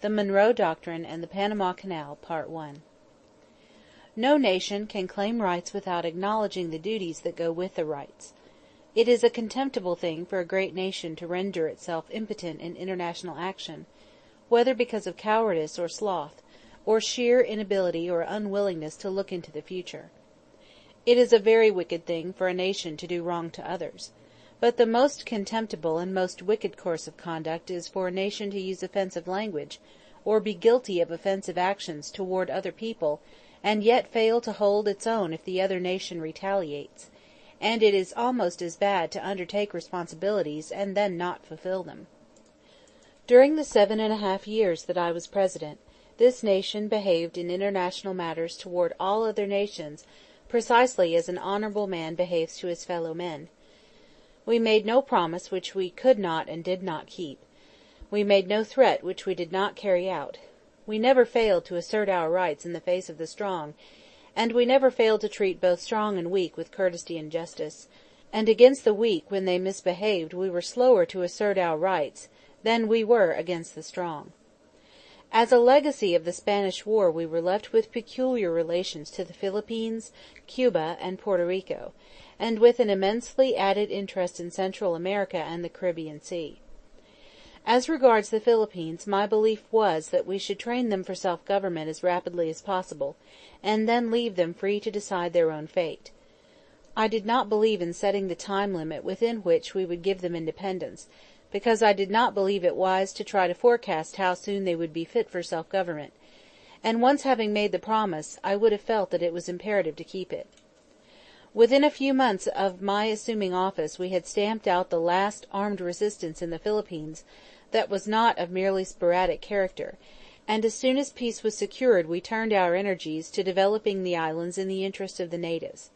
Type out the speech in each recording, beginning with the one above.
The Monroe Doctrine and the Panama Canal. No nation can claim rights without acknowledging the duties that go with the rights. It is a contemptible thing for a great nation to render itself impotent in international action, whether because of cowardice or sloth, or sheer inability or unwillingness to look into the future. It is a very wicked thing for a nation to do wrong to others. But the most contemptible and most wicked course of conduct is for a nation to use offensive language, or be guilty of offensive actions toward other people, and yet fail to hold its own if the other nation retaliates; and it is almost as bad to undertake responsibilities and then not fulfill them. During the 7½ years that I was President, this nation behaved in international matters toward all other nations precisely as an honorable man behaves to his fellow men. We made no promise which we could not and did not keep. We made no threat which we did not carry out. We never failed to assert our rights in the face of the strong, and we never failed to treat both strong and weak with courtesy and justice. And against the weak when they misbehaved we were slower to assert our rights than we were against the strong. As a legacy of the Spanish War we were left with peculiar relations to the Philippines, Cuba, and Puerto Rico, and with an immensely added interest in Central America and the Caribbean Sea. As regards the Philippines, my belief was that we should train them for self-government as rapidly as possible, and then leave them free to decide their own fate. I did not believe in setting the time limit within which we would give them independence, because I did not believe it wise to try to forecast how soon they would be fit for self-government, and once having made the promise, I would have felt that it was imperative to keep it. Within a few months of my assuming office we had stamped out the last armed resistance in the Philippines that was not of merely sporadic character, and as soon as peace was secured we turned our energies to developing the islands in the interest of the natives.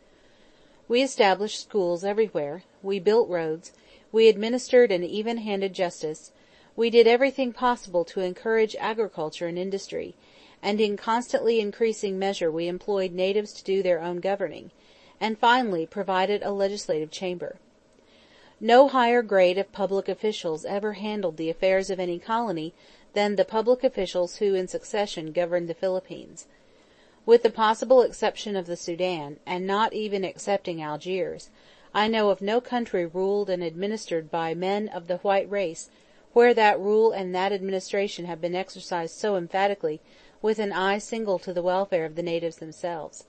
We established schools everywhere, we built roads, we administered an even-handed justice, we did everything possible to encourage agriculture and industry, and in constantly increasing measure we employed natives to do their own governing, and finally provided a legislative chamber. No higher grade of public officials ever handled the affairs of any colony than the public officials who in succession governed the Philippines. With the possible exception of the Sudan, and not even excepting Algiers, I know of no country ruled and administered by men of the white race where that rule and that administration have been exercised so emphatically with an eye single to the welfare of the natives themselves.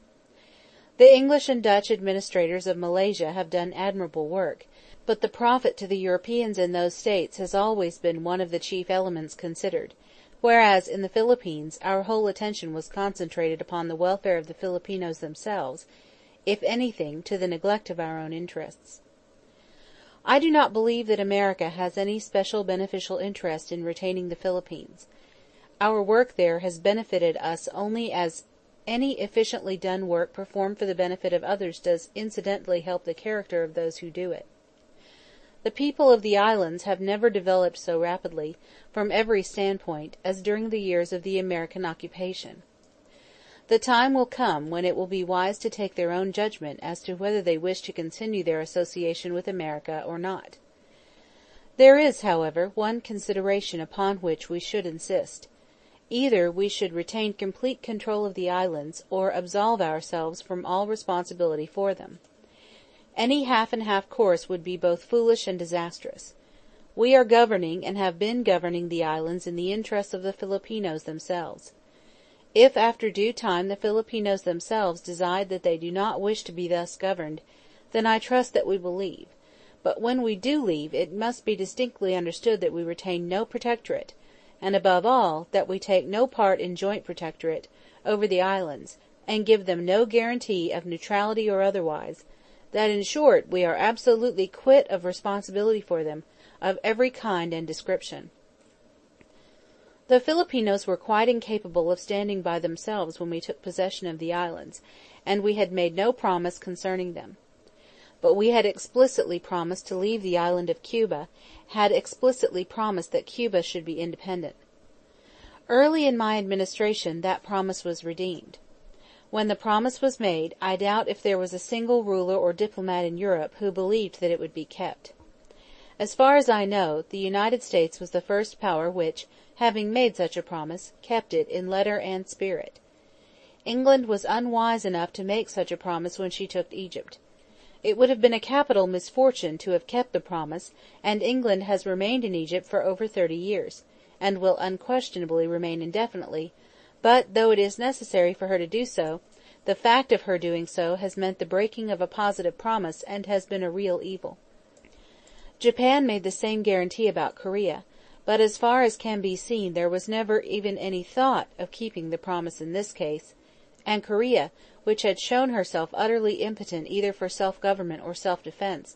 The English and Dutch administrators of Malaysia have done admirable work, but the profit to the Europeans in those states has always been one of the chief elements considered, whereas in the Philippines our whole attention was concentrated upon the welfare of the Filipinos themselves, if anything, to the neglect of our own interests. I do not believe that America has any special beneficial interest in retaining the Philippines. Our work there has benefited us only as any efficiently done work performed for the benefit of others does incidentally help the character of those who do it. The people of the islands have never developed so rapidly, from every standpoint, as during the years of the American occupation. The time will come when it will be wise to take their own judgment as to whether they wish to continue their association with America or not. There is, however, one consideration upon which we should insist. Either we should retain complete control of the islands, or absolve ourselves from all responsibility for them. Any half-and-half course would be both foolish and disastrous. We are governing and have been governing the islands in the interests of the Filipinos themselves. If after due time the Filipinos themselves decide that they do not wish to be thus governed, then I trust that we will leave. But when we do leave, it must be distinctly understood that we retain no protectorate, and above all, that we take no part in joint protectorate, over the islands, and give them no guarantee of neutrality or otherwise, that in short we are absolutely quit of responsibility for them, of every kind and description. The Filipinos were quite incapable of standing by themselves when we took possession of the islands, and we had made no promise concerning them. But we had explicitly promised to leave the island of Cuba, had explicitly promised that Cuba should be independent. Early in my administration that promise was redeemed. When the promise was made, I doubt if there was a single ruler or diplomat in Europe who believed that it would be kept. As far as I know, the United States was the first power which, having made such a promise, kept it in letter and spirit. England was unwise enough to make such a promise when she took Egypt. It would have been a capital misfortune to have kept the promise, and England has remained in Egypt for over 30 years, and will unquestionably remain indefinitely, but, though it is necessary for her to do so, the fact of her doing so has meant the breaking of a positive promise and has been a real evil. Japan made the same guarantee about Korea, but as far as can be seen there was never even any thought of keeping the promise in this case, and Korea, which had shown herself utterly impotent either for self-government or self-defense,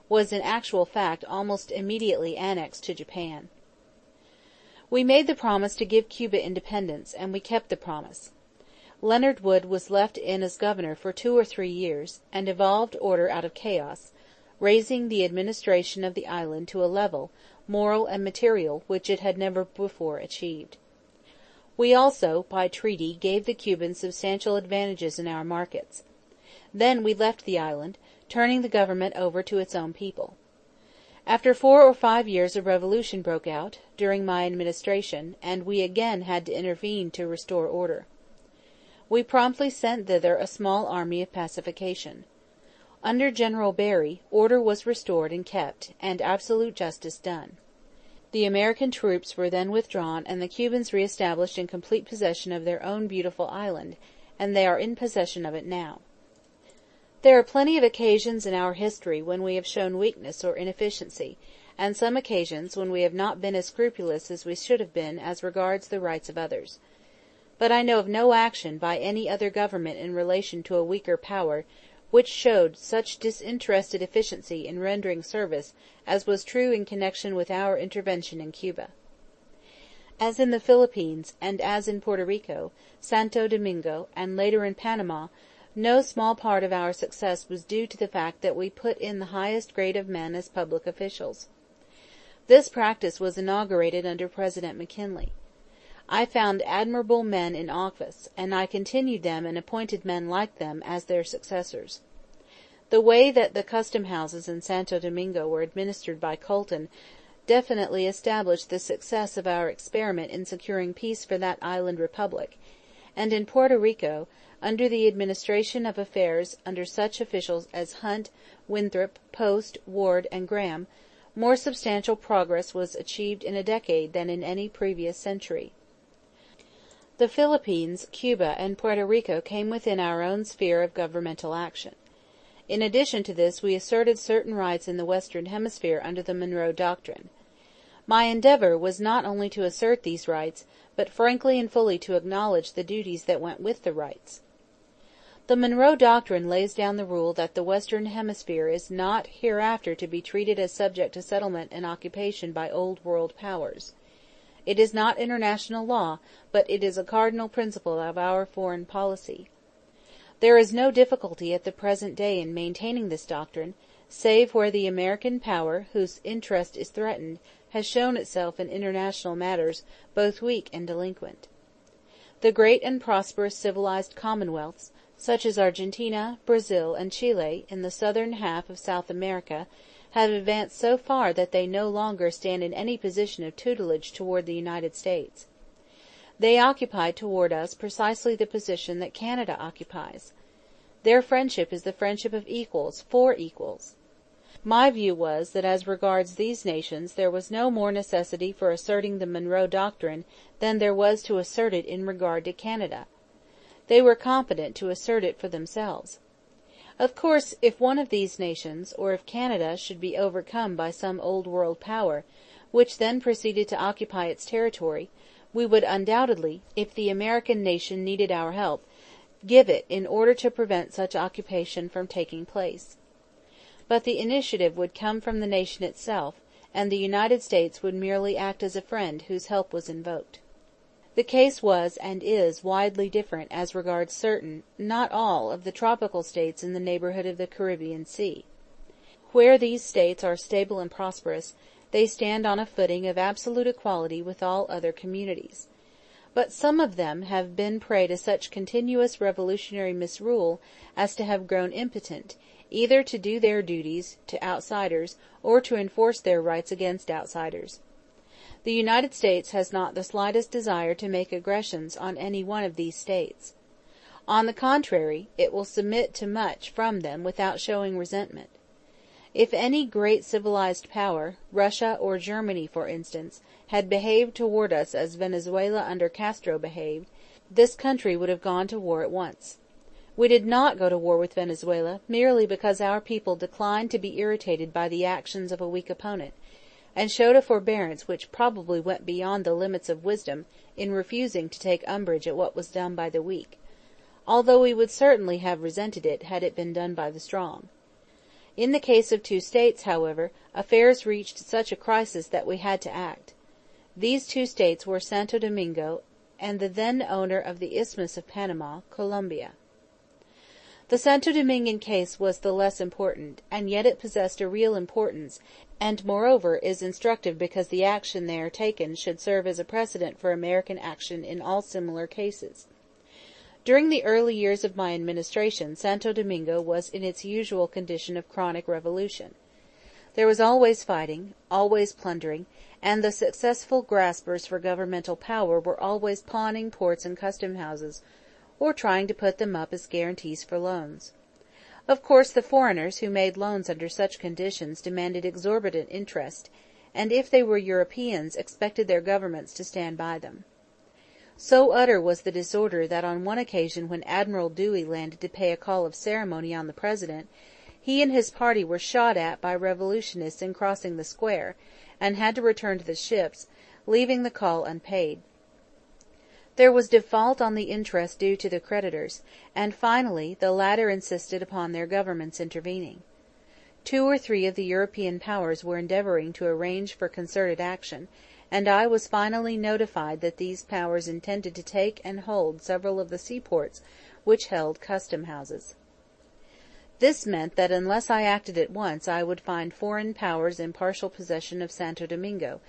was in actual fact almost immediately annexed to Japan. We made the promise to give Cuba independence, and we kept the promise. Leonard Wood was left in as governor for 2 or 3 years, and evolved order out of chaos, raising the administration of the island to a level, moral and material, which it had never before achieved. We also, by treaty, gave the Cubans substantial advantages in our markets. Then we left the island, turning the government over to its own people. After 4 or 5 years a revolution broke out, during my administration, and we again had to intervene to restore order. We promptly sent thither a small army of pacification. Under General Barry, order was restored and kept, and absolute justice done. The American troops were then withdrawn and the Cubans re-established in complete possession of their own beautiful island, and they are in possession of it now. There are plenty of occasions in our history when we have shown weakness or inefficiency, and some occasions when we have not been as scrupulous as we should have been as regards the rights of others. But I know of no action by any other government in relation to a weaker power which showed such disinterested efficiency in rendering service as was true in connection with our intervention in Cuba. As in the Philippines, and as in Puerto Rico, Santo Domingo, and later in Panama, no small part of our success was due to the fact that we put in the highest grade of men as public officials. This practice was inaugurated under President McKinley. I found admirable men in office, and I continued them and appointed men like them as their successors. The way that the custom houses in Santo Domingo were administered by Colton definitely established the success of our experiment in securing peace for that island republic, and in Puerto Rico, under the administration of affairs under such officials as Hunt, Winthrop, Post, Ward, and Graham, more substantial progress was achieved in a decade than in any previous century. The Philippines, Cuba, and Puerto Rico came within our own sphere of governmental action. In addition to this we asserted certain rights in the Western Hemisphere under the Monroe Doctrine. My endeavour was not only to assert these rights, but frankly and fully to acknowledge the duties that went with the rights. The Monroe Doctrine lays down the rule that the Western Hemisphere is not hereafter to be treated as subject to settlement and occupation by Old World powers. It is not international law, but it is a cardinal principle of our foreign policy. There is no difficulty at the present day in maintaining this doctrine, save where the American power, whose interest is threatened, has shown itself in international matters both weak and delinquent. The great and prosperous civilized commonwealths, such as Argentina, Brazil, and Chile in the southern half of South America, have advanced so far that they no longer stand in any position of tutelage toward the United States. They occupy toward us precisely the position that Canada occupies. Their friendship is the friendship of equals for equals. My view was that as regards these nations there was no more necessity for asserting the Monroe Doctrine than there was to assert it in regard to Canada. They were competent to assert it for themselves. Of course, if one of these nations, or if Canada, should be overcome by some Old World power, which then proceeded to occupy its territory, we would undoubtedly, if the American nation needed our help, give it in order to prevent such occupation from taking place. But the initiative would come from the nation itself, and the United States would merely act as a friend whose help was invoked. The case was and is widely different as regards certain, not all, of the tropical states in the neighbourhood of the Caribbean Sea. Where these states are stable and prosperous, they stand on a footing of absolute equality with all other communities. But some of them have been prey to such continuous revolutionary misrule as to have grown impotent, either to do their duties to outsiders, or to enforce their rights against outsiders. The United States has not the slightest desire to make aggressions on any one of these states. On the contrary, it will submit to much from them without showing resentment. If any great civilized power, Russia or Germany for instance, had behaved toward us as Venezuela under Castro behaved, this country would have gone to war at once. We did not go to war with Venezuela merely because our people declined to be irritated by the actions of a weak opponent, and showed a forbearance which probably went beyond the limits of wisdom in refusing to take umbrage at what was done by the weak, although we would certainly have resented it had it been done by the strong. In the case of two states, however, affairs reached such a crisis that we had to act. These two states were Santo Domingo and the then owner of the Isthmus of Panama, Colombia. The Santo Domingan case was the less important, and yet it possessed a real importance, and moreover is instructive because the action there taken should serve as a precedent for American action in all similar cases. During the early years of my administration, Santo Domingo was in its usual condition of chronic revolution. There was always fighting, always plundering, and the successful graspers for governmental power were always pawning ports and custom houses, or trying to put them up as guarantees for loans. Of course the foreigners who made loans under such conditions demanded exorbitant interest, and if they were Europeans expected their governments to stand by them. So utter was the disorder that on one occasion when Admiral Dewey landed to pay a call of ceremony on the President, he and his party were shot at by revolutionists in crossing the square, and had to return to the ships, leaving the call unpaid. There was default on the interest due to the creditors, and finally the latter insisted upon their governments intervening. 2 or 3 of the European powers were endeavouring to arrange for concerted action, and I was finally notified that these powers intended to take and hold several of the seaports which held custom houses. This meant that unless I acted at once I would find foreign powers in partial possession of Santo Domingo,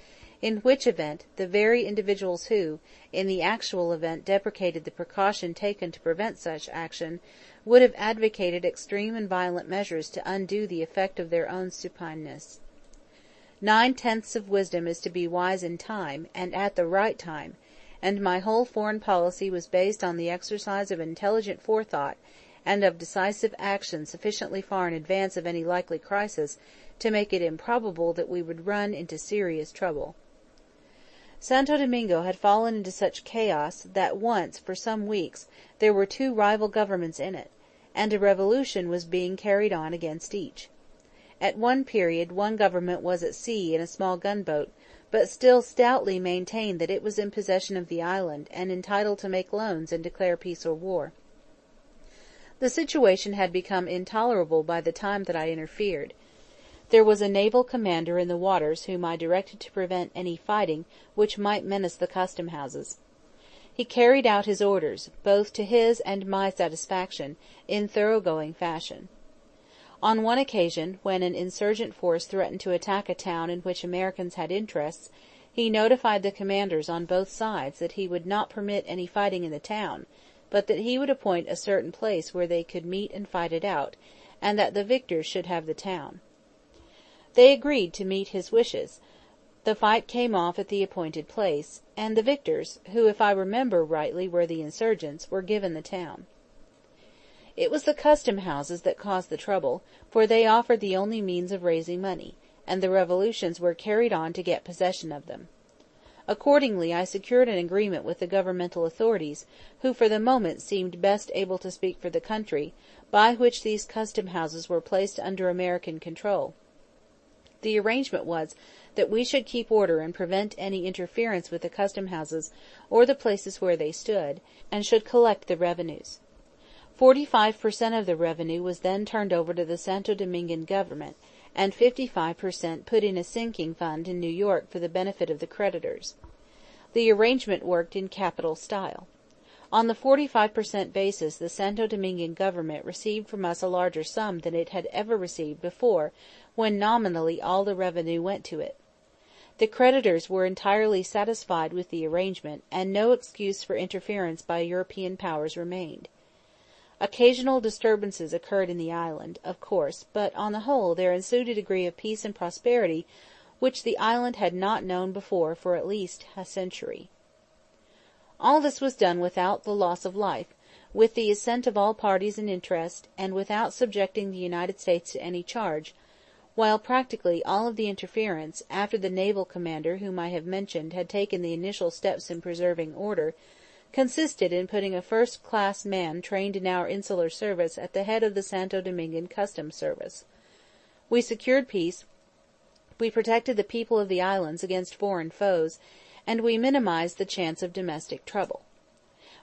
in which event the very individuals who, in the actual event, deprecated the precaution taken to prevent such action, would have advocated extreme and violent measures to undo the effect of their own supineness. 9/10 of wisdom is to be wise in time, and at the right time, and my whole foreign policy was based on the exercise of intelligent forethought and of decisive action sufficiently far in advance of any likely crisis to make it improbable that we would run into serious trouble. Santo Domingo had fallen into such chaos that once, for some weeks, there were 2 rival governments in it, and a revolution was being carried on against each. At one period one government was at sea in a small gunboat, but still stoutly maintained that it was in possession of the island, and entitled to make loans and declare peace or war. The situation had become intolerable by the time that I interfered. There was a naval commander in the waters whom I directed to prevent any fighting which might menace the custom houses. He carried out his orders, both to his and my satisfaction, in thoroughgoing fashion. On one occasion, when an insurgent force threatened to attack a town in which Americans had interests, he notified the commanders on both sides that he would not permit any fighting in the town, but that he would appoint a certain place where they could meet and fight it out, and that the victors should have the town. They agreed to meet his wishes. The fight came off at the appointed place, and the victors, who if I remember rightly were the insurgents, were given the town. It was the custom houses that caused the trouble, for they offered the only means of raising money, and the revolutions were carried on to get possession of them. Accordingly I secured an agreement with the governmental authorities, who for the moment seemed best able to speak for the country, by which these custom houses were placed under American control. The arrangement was that we should keep order and prevent any interference with the custom houses or the places where they stood, and should collect the revenues. 45% of the revenue was then turned over to the Santo Domingan government, and 55% put in a sinking fund in New York for the benefit of the creditors. The arrangement worked in capital style. On the 45% basis the Santo Domingan government received from us a larger sum than it had ever received before, when nominally all the revenue went to it. The creditors were entirely satisfied with the arrangement, and no excuse for interference by European powers remained. Occasional disturbances occurred in the island, of course, but on the whole there ensued a degree of peace and prosperity which the island had not known before for at least a century. All this was done without the loss of life, with the assent of all parties in interest, and without subjecting the United States to any charge, while practically all of the interference, after the naval commander whom I have mentioned had taken the initial steps in preserving order, consisted in putting a first-class man trained in our insular service at the head of the Santo Domingan customs service. We secured peace, we protected the people of the islands against foreign foes, and we minimized the chance of domestic trouble.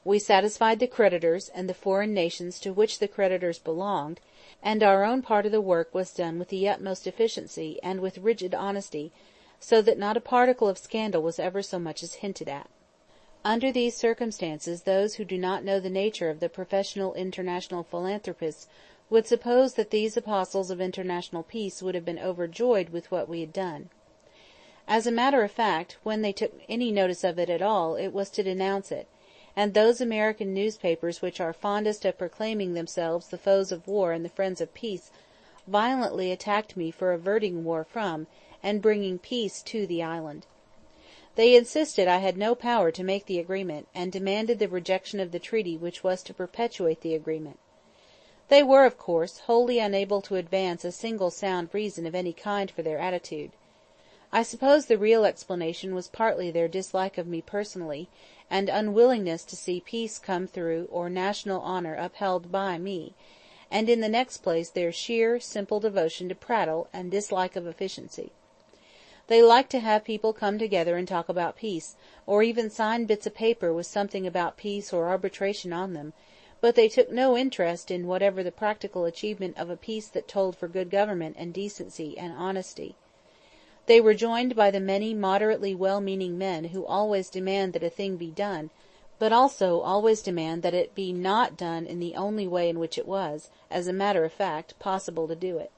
We satisfied the creditors and the foreign nations to which the creditors belonged, and our own part of the work was done with the utmost efficiency and with rigid honesty, so that not a particle of scandal was ever so much as hinted at. Under these circumstances those who do not know the nature of the professional international philanthropists would suppose that these apostles of international peace would have been overjoyed with what we had done. As a matter of fact, when they took any notice of it at all, it was to denounce it, and those American newspapers which are fondest of proclaiming themselves the foes of war and the friends of peace, violently attacked me for averting war from, and bringing peace to the island. They insisted I had no power to make the agreement, and demanded the rejection of the treaty which was to perpetuate the agreement. They were, of course, wholly unable to advance a single sound reason of any kind for their attitude. I suppose the real explanation was partly their dislike of me personally, and unwillingness to see peace come through or national honour upheld by me, and in the next place their sheer, simple devotion to prattle and dislike of efficiency. They liked to have people come together and talk about peace, or even sign bits of paper with something about peace or arbitration on them, but they took no interest in whatever the practical achievement of a peace that told for good government and decency and honesty. They were joined by the many moderately well-meaning men who always demand that a thing be done, but also always demand that it be not done in the only way in which it was, as a matter of fact, possible to do it.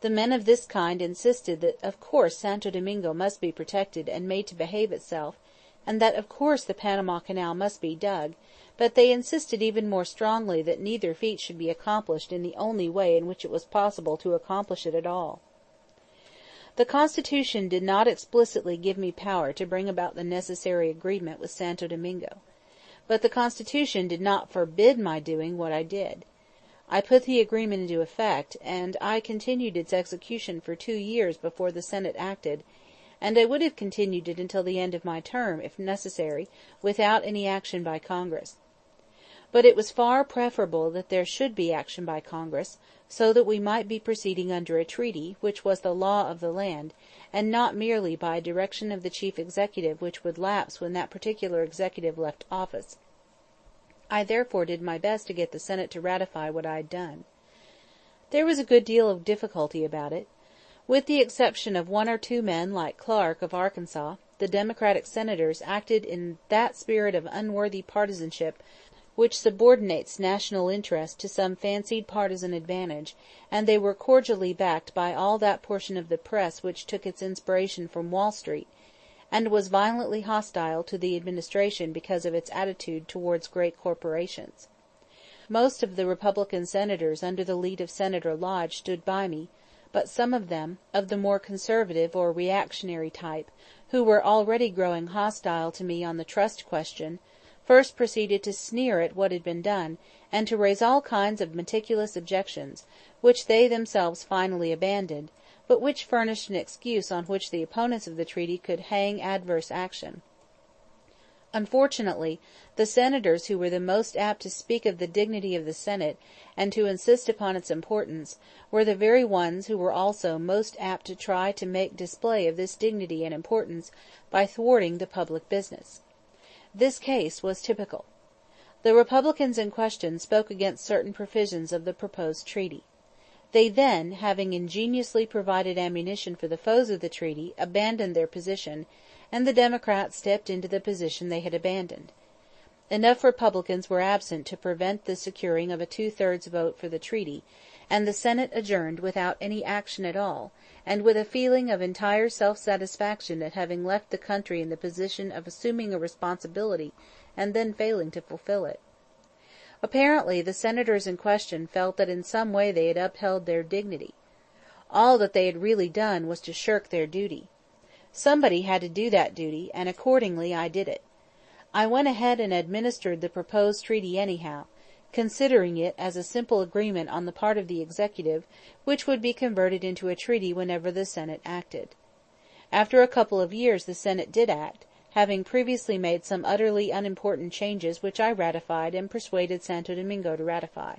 The men of this kind insisted that of course Santo Domingo must be protected and made to behave itself, and that of course the Panama Canal must be dug, but they insisted even more strongly that neither feat should be accomplished in the only way in which it was possible to accomplish it at all. The Constitution did not explicitly give me power to bring about the necessary agreement with Santo Domingo, but the Constitution did not forbid my doing what I did. I put the agreement into effect, and I continued its execution for 2 years before the Senate acted, and I would have continued it until the end of my term, if necessary, without any action by Congress. But it was far preferable that there should be action by Congress, so that we might be proceeding under a treaty, which was the law of the land, and not merely by a direction of the chief executive which would lapse when that particular executive left office. I therefore did my best to get the Senate to ratify what I had done. There was a good deal of difficulty about it. With the exception of 1 or 2 men like Clark of Arkansas, the Democratic senators acted in that spirit of unworthy partisanship which subordinates national interest to some fancied partisan advantage, and they were cordially backed by all that portion of the press which took its inspiration from Wall Street, and was violently hostile to the administration because of its attitude towards great corporations. Most of the Republican senators under the lead of Senator Lodge stood by me, but some of them, of the more conservative or reactionary type, who were already growing hostile to me on the trust question, first proceeded to sneer at what had been done, and to raise all kinds of meticulous objections, which they themselves finally abandoned, but which furnished an excuse on which the opponents of the treaty could hang adverse action. Unfortunately, the senators who were the most apt to speak of the dignity of the Senate, and to insist upon its importance, were the very ones who were also most apt to try to make display of this dignity and importance by thwarting the public business. This case was typical. The Republicans in question spoke against certain provisions of the proposed treaty. They then, having ingeniously provided ammunition for the foes of the treaty, abandoned their position, and the Democrats stepped into the position they had abandoned. Enough Republicans were absent to prevent the securing of a 2/3 vote for the treaty, and the Senate adjourned without any action at all, and with a feeling of entire self-satisfaction at having left the country in the position of assuming a responsibility and then failing to fulfill it. Apparently the senators in question felt that in some way they had upheld their dignity. All that they had really done was to shirk their duty. Somebody had to do that duty, and accordingly I did it. I went ahead and administered the proposed treaty anyhow, considering it as a simple agreement on the part of the executive, which would be converted into a treaty whenever the Senate acted. After a couple of years the Senate did act, having previously made some utterly unimportant changes which I ratified and persuaded Santo Domingo to ratify.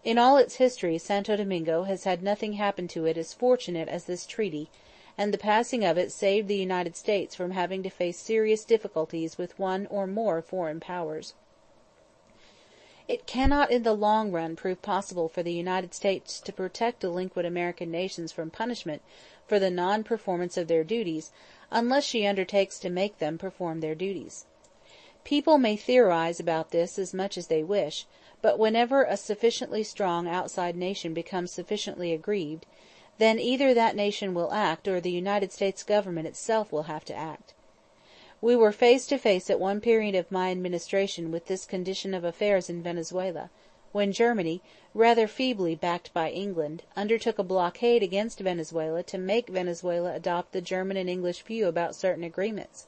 In all its history Santo Domingo has had nothing happen to it as fortunate as this treaty, and the passing of it saved the United States from having to face serious difficulties with one or more foreign powers. It cannot in the long run prove possible for the United States to protect delinquent American nations from punishment for the non-performance of their duties unless she undertakes to make them perform their duties. People may theorize about this as much as they wish, but whenever a sufficiently strong outside nation becomes sufficiently aggrieved, then either that nation will act or the United States government itself will have to act. We were face to face at one period of my administration with this condition of affairs in Venezuela, when Germany, rather feebly backed by England, undertook a blockade against Venezuela to make Venezuela adopt the German and English view about certain agreements.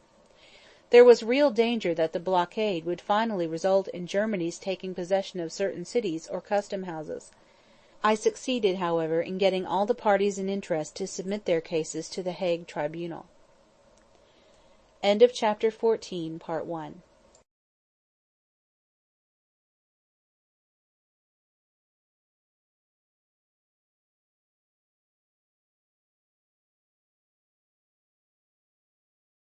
There was real danger that the blockade would finally result in Germany's taking possession of certain cities or custom houses. I succeeded, however, in getting all the parties in interest to submit their cases to the Hague Tribunal. End of chapter 14, part 1.